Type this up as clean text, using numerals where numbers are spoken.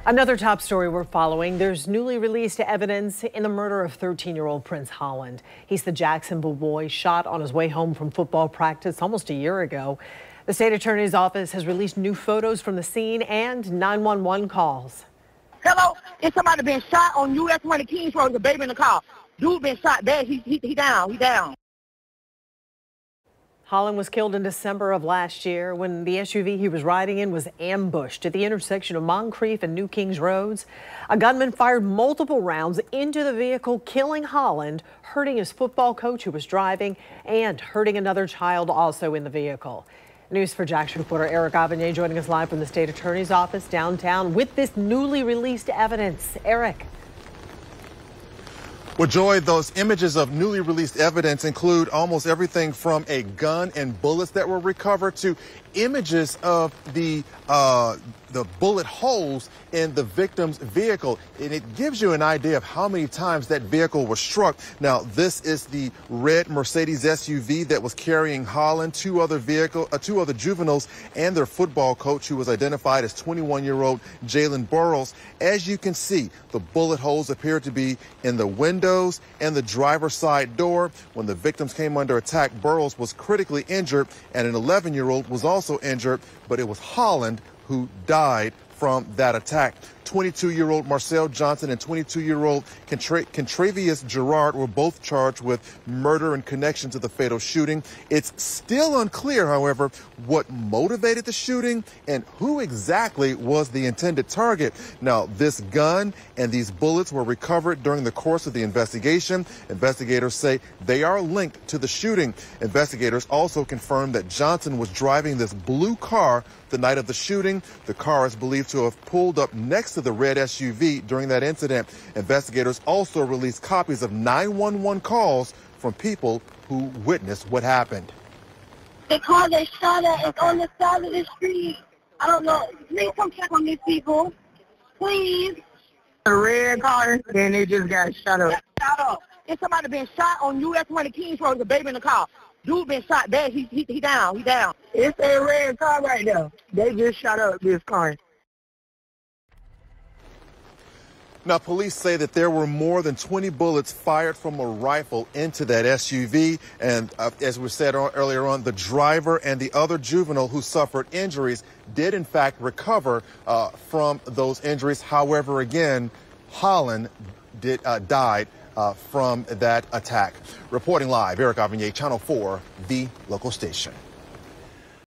Another top story we're following. There's newly released evidence in the murder of 13-year-old Prince Holland. He's the Jacksonville boy shot on his way home from football practice almost a year ago. The state attorney's office has released new photos from the scene and 911 calls. Hello, it's somebody been shot on US 20 Kings Road. There's a baby in the car. Dude been shot bad. He down. Holland was killed in December of last year when the SUV he was riding in was ambushed at the intersection of Moncrief and New Kings Roads. A gunman fired multiple rounds into the vehicle, killing Holland, hurting his football coach who was driving, and hurting another child also in the vehicle. News for Jax reporter Eric Avanier joining us live from the state attorney's office downtown with this newly released evidence. Eric. Well, Joy, those images of newly released evidence include almost everything from a gun and bullets that were recovered to images of the bullet holes in the victim's vehicle. And it gives you an idea of how many times that vehicle was struck. Now, this is the red Mercedes SUV that was carrying Holland, two other juveniles, and their football coach, who was identified as 21-year-old Jalen Burrows. As you can see, the bullet holes appear to be in the windows and the driver's side door. When the victims came under attack, Burrows was critically injured, and an 11-year-old was also injured, but it was Holland who died from that attack. 22-year-old Marcel Johnson and 22-year-old Contravius Gerard were both charged with murder in connection to the fatal shooting. It's still unclear, however, what motivated the shooting and who exactly was the intended target. Now, this gun and these bullets were recovered during the course of the investigation. Investigators say they are linked to the shooting. Investigators also confirmed that Johnson was driving this blue car the night of the shooting. The car is believed to have pulled up next to the red SUV during that incident. Investigators also released copies of 911 calls from people who witnessed what happened. The car they shot at is on the side of the street. I don't know. Please come check on these people. Please. A red car, and they just got shot up. Shot up. It's somebody been shot on US 20 Kings Road. There's a baby in the car. Dude been shot bad. He down. It's a red car right there. They just shot up this car. Now, police say that there were more than 20 bullets fired from a rifle into that SUV. And as we said earlier on, the driver and the other juvenile who suffered injuries did, in fact, recover from those injuries. However, again, Holland died from that attack. Reporting live, Eric Avanier, Channel 4, the local station.